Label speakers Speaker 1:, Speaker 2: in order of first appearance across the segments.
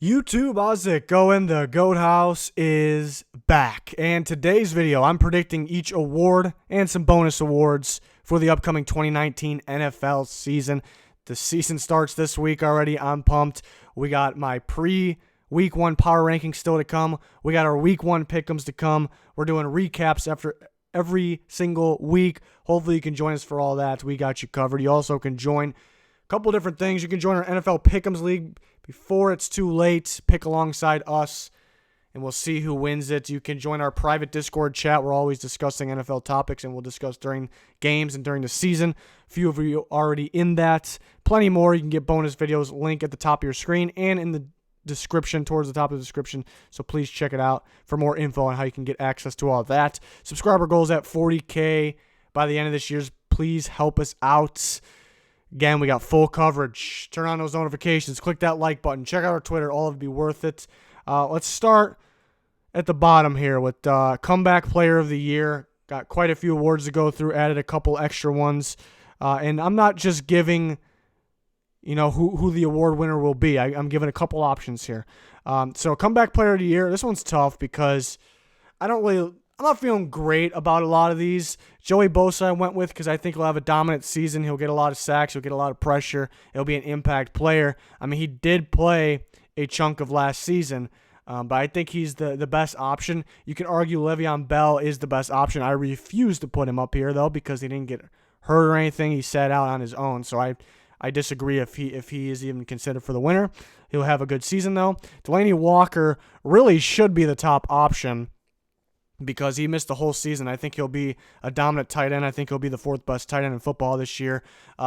Speaker 1: YouTube, how's it going? The Goat House is back. And today's video, I'm predicting each award and some bonus awards for the upcoming 2019 NFL season. The season starts this week already. I'm pumped. We got my pre-week 1 power rankings still to come. We got our week 1 pick'ems to come. We're doing recaps after every single week. Hopefully you can join us for all that. We got you covered. You also can join a couple different things. You can join our NFL Pick'ems League before it's too late. Pick alongside us, and we'll see who wins it. You can join our private Discord chat. We're always discussing NFL topics, and we'll discuss during games and during the season. A few of you already in that. Plenty more. You can get bonus videos. Link at the top of your screen and in the description, towards the top of the description. So please check it out for more info on how you can get access to all that. Subscriber goals at 40K by the end of this year. Please help us out. Again, we got full coverage. Turn on those notifications. Click that like button. Check out our Twitter. All of it be worth it. Let's start at the bottom here with Comeback Player of the Year. Got quite a few awards to go through. Added a couple extra ones. And I'm not just giving, who the award winner will be. I'm giving a couple options here. So Comeback Player of the Year. This one's tough because I'm not feeling great about a lot of these. Joey BOSA I went with because I think he'll have a dominant season. He'll get a lot of sacks. He'll get a lot of pressure. He'll be an impact player. I mean, he did play a chunk of last season, but I think he's the best option. You can argue Le'Veon Bell is the best option. I refuse to put him up here, though, because he didn't get hurt or anything. He sat out on his own, so I disagree if he is even considered for the winner. He'll have a good season, though. DELANIE Walker really should be the top option, because he missed the whole season. I think he'll be a dominant tight end. I think he'll be the 4th best tight end in football this year.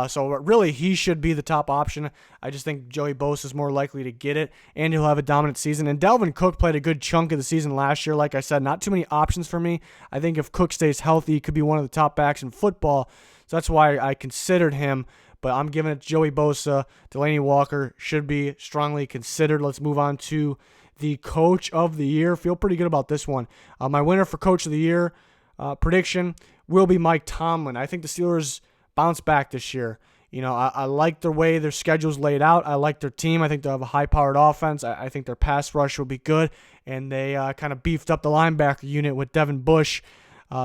Speaker 1: So really, he should be the top option. I just think Joey Bosa is more likely to get it, and he'll have a dominant season. And Dalvin Cook played a good chunk of the season last year. Like I said, not too many options for me. I think if Cook stays healthy, he could be one of the top backs in football. So that's why I considered him. But I'm giving it to Joey Bosa. DELANIE Walker should be strongly considered. Let's move on to the Coach of the Year. Feel pretty good about this one. My winner for Coach of the Year prediction will be Mike Tomlin. I think the Steelers bounce back this year. I like the way their schedule's laid out. I like their team. I think they'll have a high-powered offense. I think their pass rush will be good, and they kind of beefed up the linebacker unit with Devin Bush.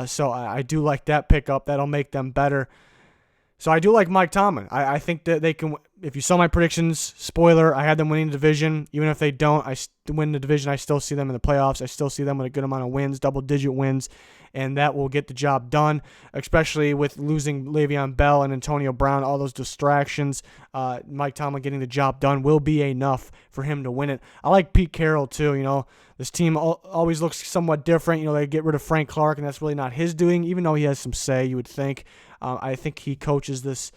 Speaker 1: So I do like that pickup. That'll make them better. So I do like Mike Tomlin. I think that they can. If you saw my predictions, spoiler, I had them winning the division. Even if they don't win the division, I still see them in the playoffs. I still see them with a good amount of wins, double-digit wins, and that will get the job done, especially with losing Le'Veon Bell and Antonio Brown, all those distractions. Mike Tomlin getting the job done will be enough for him to win it. I like Pete Carroll, too. This team always looks somewhat different. They get rid of Frank Clark, and that's really not his doing, even though he has some say, you would think. I think he coaches this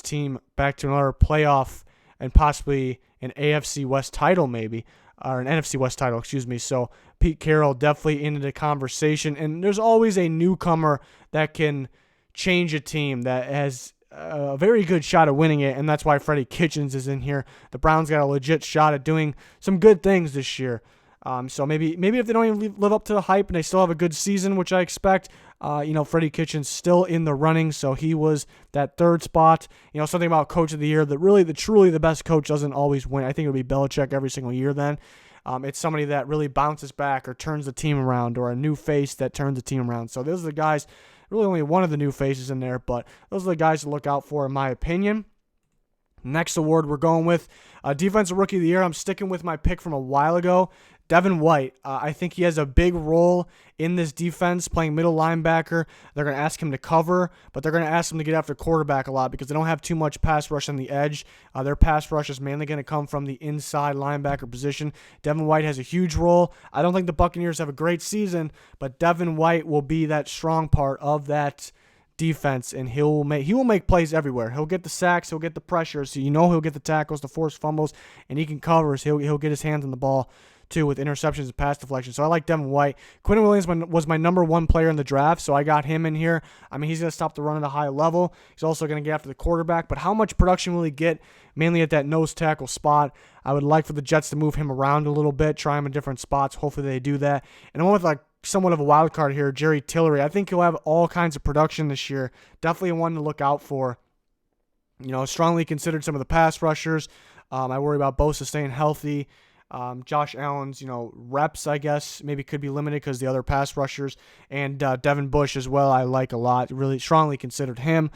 Speaker 1: team back to another playoff and possibly an AFC West title, maybe, or an NFC West title, excuse me. So Pete Carroll definitely into the conversation, and there's always a newcomer that can change a team that has a very good shot at winning it, and that's why Freddie Kitchens is in here. The Browns got a legit shot at doing some good things this year. So maybe if they don't even live up to the hype and they still have a good season, which I expect, Freddie Kitchens still in the running, so he was that 3rd spot. Something about Coach of the Year, that truly the best coach doesn't always win. I think it would be Belichick every single year then. It's somebody that really bounces back or turns the team around, or a new face that turns the team around. So those are the guys, really only one of the new faces in there, but those are the guys to look out for, in my opinion. Next award we're going with Defensive Rookie of the Year. I'm sticking with my pick from a while ago, Devin White. I think he has a big role in this defense, playing middle linebacker. They're going to ask him to cover, but they're going to ask him to get after quarterback a lot because they don't have too much pass rush on the edge. Their pass rush is mainly going to come from the inside linebacker position. Devin White has a huge role. I don't think the Buccaneers have a great season, but Devin White will be that strong part of that defense, and he will make plays everywhere. He'll get the sacks, he'll get the pressure, so he'll get the tackles, the forced fumbles, and he can cover. So he'll get his hands on the ball too, with interceptions and pass deflection. So I like Devin White. Quinnen Williams was my number 1 player in the draft, so I got him in here. I mean, he's going to stop the run at a high level. He's also going to get after the quarterback, but how much production will he get, mainly at that nose tackle spot? I would like for the Jets to move him around a little bit, try him in different spots. Hopefully they do that. And I went with somewhat of a wild card here, Jerry Tillery. I think he'll have all kinds of production this year. Definitely one to look out for. Strongly considered some of the pass rushers. I worry about Bosa staying healthy. Josh Allen's, reps, I guess, maybe could be limited because the other pass rushers, and Devin Bush as well, I like a lot. Really strongly considered him.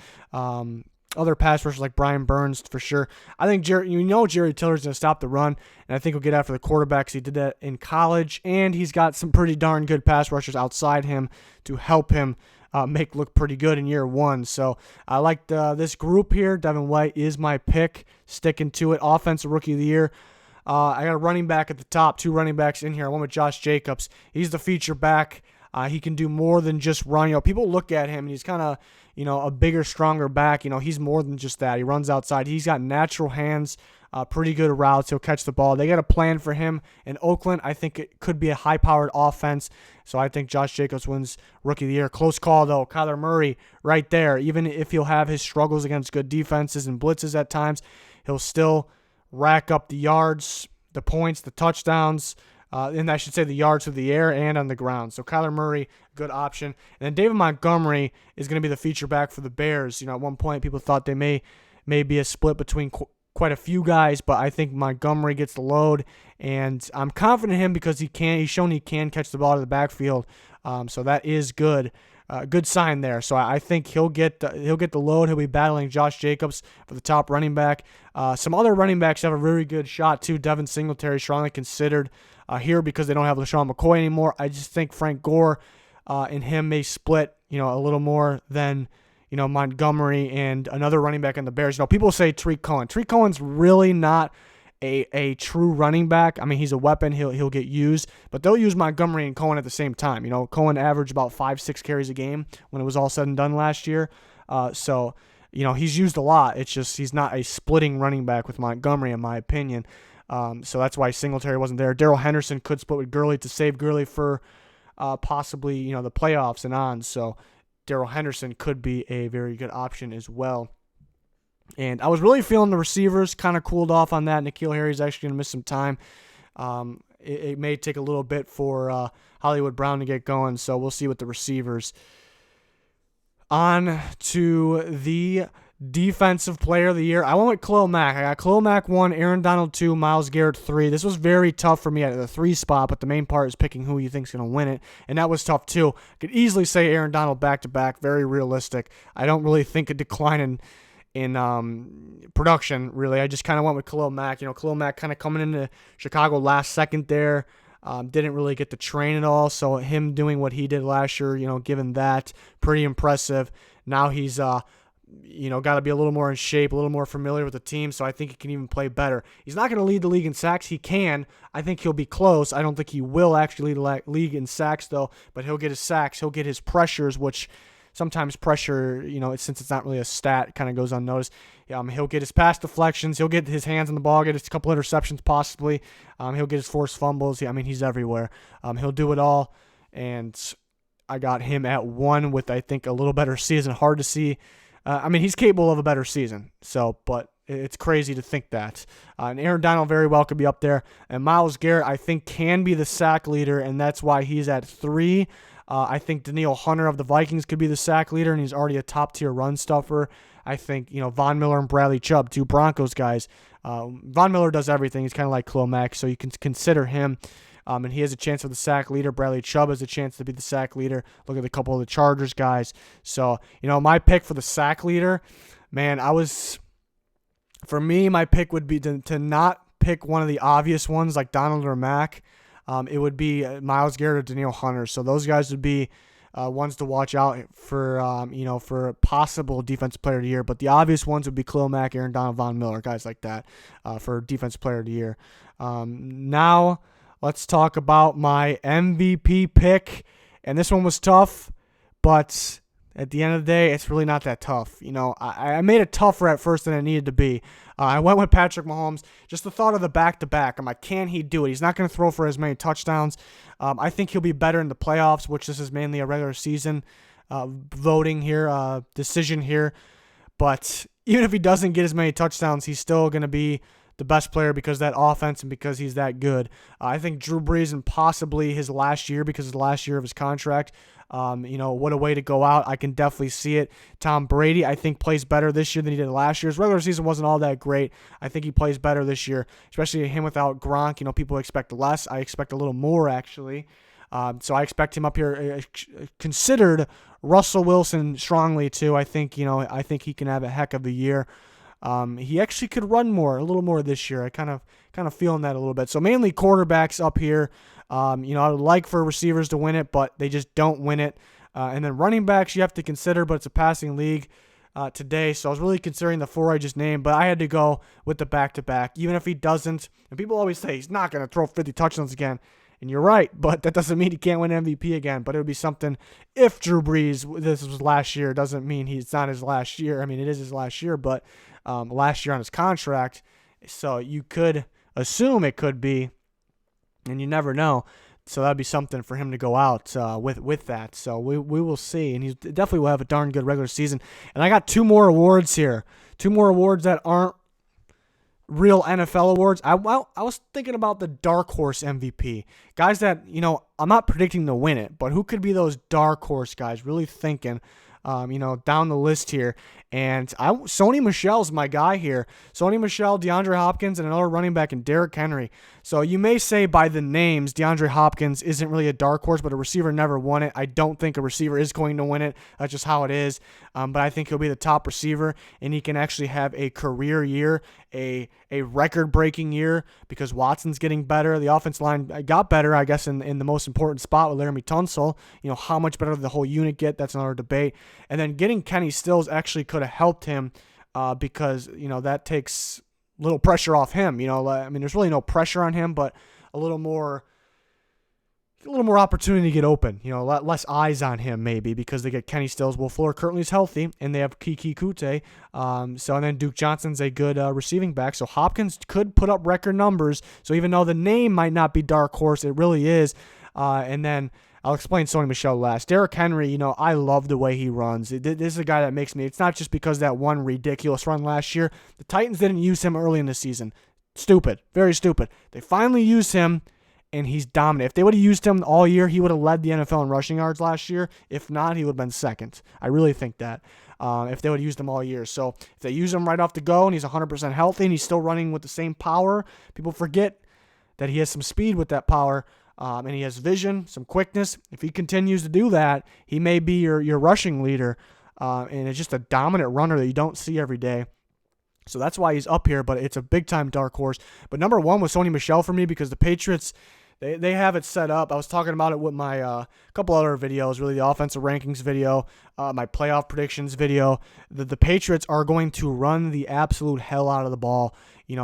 Speaker 1: Other pass rushers like Brian Burns for sure. I think Jerry Tiller's going to stop the run, and I think he'll get after the quarterbacks. He did that in college, and he's got some pretty darn good pass rushers outside him to help him make look pretty good in year one. So I like this group here. Devin White is my pick. Sticking to it. Offensive Rookie of the Year. I got a running back at the top, 2 running backs in here. I went with Josh Jacobs. He's the feature back. He can do more than just run. People look at him, and he's kind of, a bigger, stronger back. He's more than just that. He runs outside. He's got natural hands, pretty good routes. He'll catch the ball. They got a plan for him in Oakland. I think it could be a high-powered offense. So I think Josh Jacobs wins Rookie of the Year. Close call, though. Kyler Murray right there. Even if he'll have his struggles against good defenses and blitzes at times, he'll still rack up the yards, the points, the touchdowns, and I should say the yards through the air and on the ground. So Kyler Murray, good option. And then David Montgomery is going to be the feature back for the Bears. At one point people thought they may be a split between quite a few guys, but I think Montgomery gets the load, and I'm confident in him because he's shown he can catch the ball out of the backfield. So that is good. Good sign there. So I think he'll get the load. He'll be battling Josh Jacobs for the top running back. Some other running backs have a really good shot too. Devin Singletary strongly considered here because they don't have LaShawn McCoy anymore. I just think Frank Gore and him may split a little more than Montgomery and another running back in the Bears. People say Tariq Cohen. Tariq Cohen's really not a true running back. I mean, he's a weapon. He'll get used, but they'll use Montgomery and Cohen at the same time. Cohen averaged about 5-6 carries a game when it was all said and done last year. So he's used a lot. It's just he's not a splitting running back with Montgomery, in my opinion. So that's why Singletary wasn't there. Darrell Henderson could split with Gurley to save Gurley for possibly the playoffs and on. So Darrell Henderson could be a very good option as well. And I was really feeling the receivers, kind of cooled off on that. N'Keal Harry's actually going to miss some time. It may take a little bit for Hollywood Brown to get going, so we'll see with the receivers. On to the Defensive Player of the Year. I went with Khalil Mack. I got Khalil Mack 1, Aaron Donald 2, Myles Garrett 3. This was very tough for me at the 3 spot, but the main part is picking who you think is going to win it, and that was tough too. I could easily say Aaron Donald back-to-back, very realistic. I don't really think a decline in production, really. I just kind of went with Khalil Mack. Khalil Mack kind of coming into Chicago last second there. Didn't really get to train at all, so him doing what he did last year, given that, pretty impressive. Now he's, got to be a little more in shape, a little more familiar with the team, so I think he can even play better. He's not going to lead the league in sacks. He can. I think he'll be close. I don't think he will actually lead the league in sacks, though, but he'll get his sacks. He'll get his pressures, which sometimes pressure, since it's not really a stat, kind of goes unnoticed. He'll get his pass deflections. He'll get his hands on the ball, get a couple interceptions possibly. He'll get his forced fumbles. He's everywhere. He'll do it all. And I got him at 1 with, I think, a little better season. Hard to see. He's capable of a better season. But it's crazy to think that. And Aaron Donald very well could be up there. And Myles Garrett, I think, can be the sack leader, and that's why he's at 3. I think Danielle Hunter of the Vikings could be the sack leader, and he's already a top-tier run stuffer. I think, Von Miller and Bradley Chubb, 2 Broncos guys. Von Miller does everything. He's kind of like Khalil Mack, so you can consider him. And he has a chance for the sack leader. Bradley Chubb has a chance to be the sack leader. Look at a couple of the Chargers guys. So, my pick for the sack leader, man, for me, my pick would be to not pick one of the obvious ones like Donald or Mack. It would be Myles Garrett or Danielle Hunter. So those guys would be ones to watch out for, for possible Defensive Player of the Year. But the obvious ones would be Khalil Mack, Aaron Donald, Von Miller, guys like that for Defensive Player of the Year. Now let's talk about my MVP pick. And this one was tough, but at the end of the day, it's really not that tough. I made it tougher at first than it needed to be. I went with Patrick Mahomes. Just the thought of the back-to-back. I'm like, can he do it? He's not going to throw for as many touchdowns. I think he'll be better in the playoffs, which this is mainly a regular season voting here, decision here. But even if he doesn't get as many touchdowns, he's still going to be the best player because of that offense and because he's that good. I think Drew Brees and possibly his last year, because it's the last year of his contract, What a way to go out. I can definitely see it. Tom Brady, I think, plays better this year than he did last year. His regular season wasn't all that great. I think he plays better this year, especially him without Gronk. People expect less. I expect a little more, actually. So I expect him up here. Considered Russell Wilson strongly, too. I think he can have a heck of a year. He actually could run a little more this year. I kind of feeling that a little bit. So mainly quarterbacks up here. I would like for receivers to win it, but they just don't win it. And then running backs you have to consider, but it's a passing league today. So I was really considering the 4 I just named, but I had to go with the back-to-back. Even if he doesn't, and people always say he's not going to throw 50 touchdowns again. And you're right, but that doesn't mean he can't win MVP again. But it would be something if Drew Brees, this was last year, doesn't mean it's not his last year. I mean, it is his last year, but last year on his contract. So you could assume it could be, and you never know. So that'd be something for him to go out with that. So we will see. And he definitely will have a darn good regular season. And I got 2 more awards here. 2 more awards that aren't real NFL awards. I was thinking about the dark horse MVP. Guys that, I'm not predicting to win it, but who could be those dark horse guys? Really thinking, down the list here. And Sony Michel's my guy here. Sony Michel, DeAndre Hopkins, and another running back in Derrick Henry. So you may say by the names, DeAndre Hopkins isn't really a dark horse, but a receiver never won it. I don't think a receiver is going to win it. That's just how it is. But I think he'll be the top receiver, and he can actually have a career year, a record-breaking year, because Watson's getting better. The offensive line got better, I guess, in the most important spot with Laramie Tunsil. How much better did the whole unit get? That's another debate. And then getting Kenny Stills actually could have helped him because, that takes little pressure off him. There's really no pressure on him, but a little more opportunity to get open. Less eyes on him maybe because they get Kenny Stills. Will Fuller currently is healthy, and they have Kiki Kute. And then Duke Johnson's a good receiving back. So Hopkins could put up record numbers. So even though the name might not be dark horse, it really is. And then I'll explain Sony Michel last. Derrick Henry, I love the way he runs. This is a guy that makes me. It's not just because of that one ridiculous run last year. The Titans didn't use him early in the season. Stupid. Very stupid. They finally used him, and he's dominant. If they would have used him all year, he would have led the NFL in rushing yards last year. If not, he would have been second. I really think that. If they would have used him all year. So if they use him right off the go and he's 100% healthy and he's still running with the same power, people forget that he has some speed with that power. And he has vision, some quickness. If he continues to do that, he may be your rushing leader. And it's just a dominant runner that you don't see every day. So that's why he's up here, but it's a big-time dark horse. But number 1 was Sony Michel for me because the Patriots, they have it set up. I was talking about it with my couple other videos, really the offensive rankings video, my playoff predictions video. The Patriots are going to run the absolute hell out of the ball.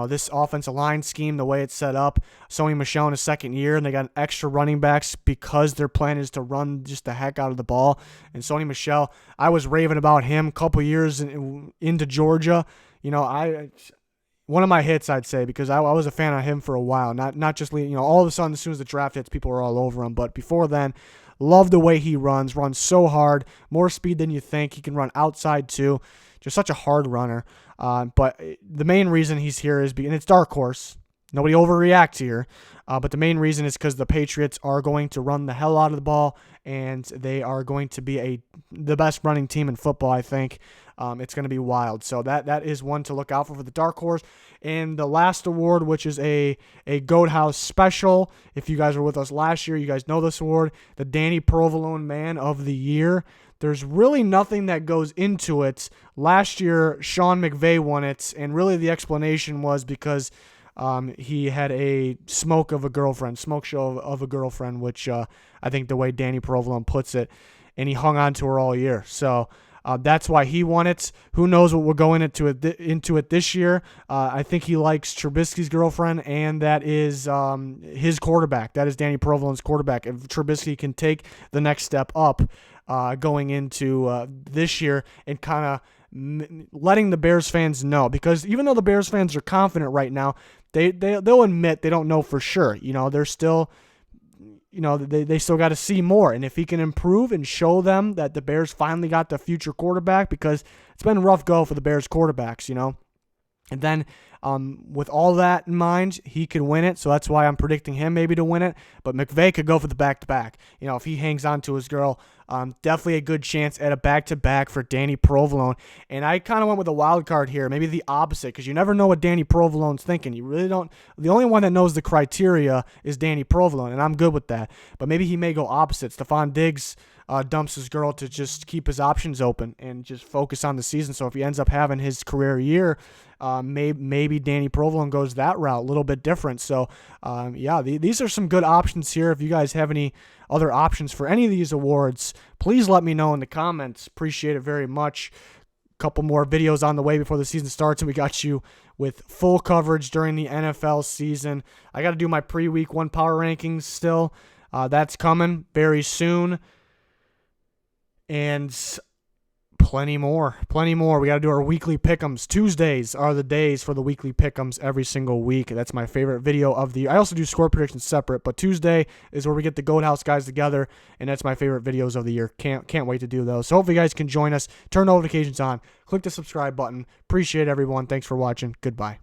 Speaker 1: This offensive line scheme, the way it's set up, Sony Michel in his second year, and they got extra running backs because their plan is to run just the heck out of the ball. And Sony Michel, I was raving about him a couple years into Georgia. One of my hits, I'd say, because I was a fan of him for a while. Not just, all of a sudden, as soon as the draft hits, people are all over him. But before then, love the way he runs so hard, more speed than you think. He can run outside too. Just such a hard runner. But the main reason he's here is, and it's dark horse. Nobody overreacts here. But the main reason is because the Patriots are going to run the hell out of the ball, and they are going to be the best running team in football, I think. It's going to be wild. So that is one to look out for the dark horse. And the last award, which is a Goat House special. If you guys were with us last year, you guys know this award. The Danny Provolone Man of the Year. There's really nothing that goes into it. Last year, Sean McVay won it, and really the explanation was because he had a smoke show of a girlfriend, which I think the way Danny Provolone puts it, and he hung on to her all year. So that's why he won it. Who knows what we're going into it this year. I think he likes Trubisky's girlfriend, and that is his quarterback. That is Danny Provolone's quarterback. If Trubisky can take the next step up going into this year and kind of letting the Bears fans know, because even though the Bears fans are confident right now, they'll admit they don't know for sure. They're still, they still got to see more. And if he can improve and show them that the Bears finally got the future quarterback, because it's been a rough go for the Bears quarterbacks, And then With all that in mind, he could win it, so that's why I'm predicting him maybe to win it. But McVay could go for the back-to-back. You know, if he hangs on to his girl, definitely a good chance at a back-to-back for Danny Provolone. And I kind of went with a wild card here, maybe the opposite, because you never know what Danny Provolone's thinking. You really don't. The only one that knows the criteria is Danny Provolone, and I'm good with that. But maybe he may go opposite. Stefon Diggs dumps his girl to just keep his options open and just focus on the season. So if he ends up having his career year, maybe Danny Provolone goes that route, a little bit different. So, yeah, these are some good options here. If you guys have any other options for any of these awards, please let me know in the comments. Appreciate it very much. Couple more videos on the way before the season starts, and we got you with full coverage during the NFL season. I got to do my pre-week 1 power rankings still. That's coming very soon. And plenty more. We got to do our weekly pick'ems. Tuesdays are the days for the weekly pick'ems every single week. That's my favorite video of the year. I also do score predictions separate, but Tuesday is where we get the Goat House guys together, and that's my favorite videos of the year. Can't wait to do those. So hopefully you guys can join us. Turn notifications on. Click the subscribe button. Appreciate everyone. Thanks for watching. Goodbye.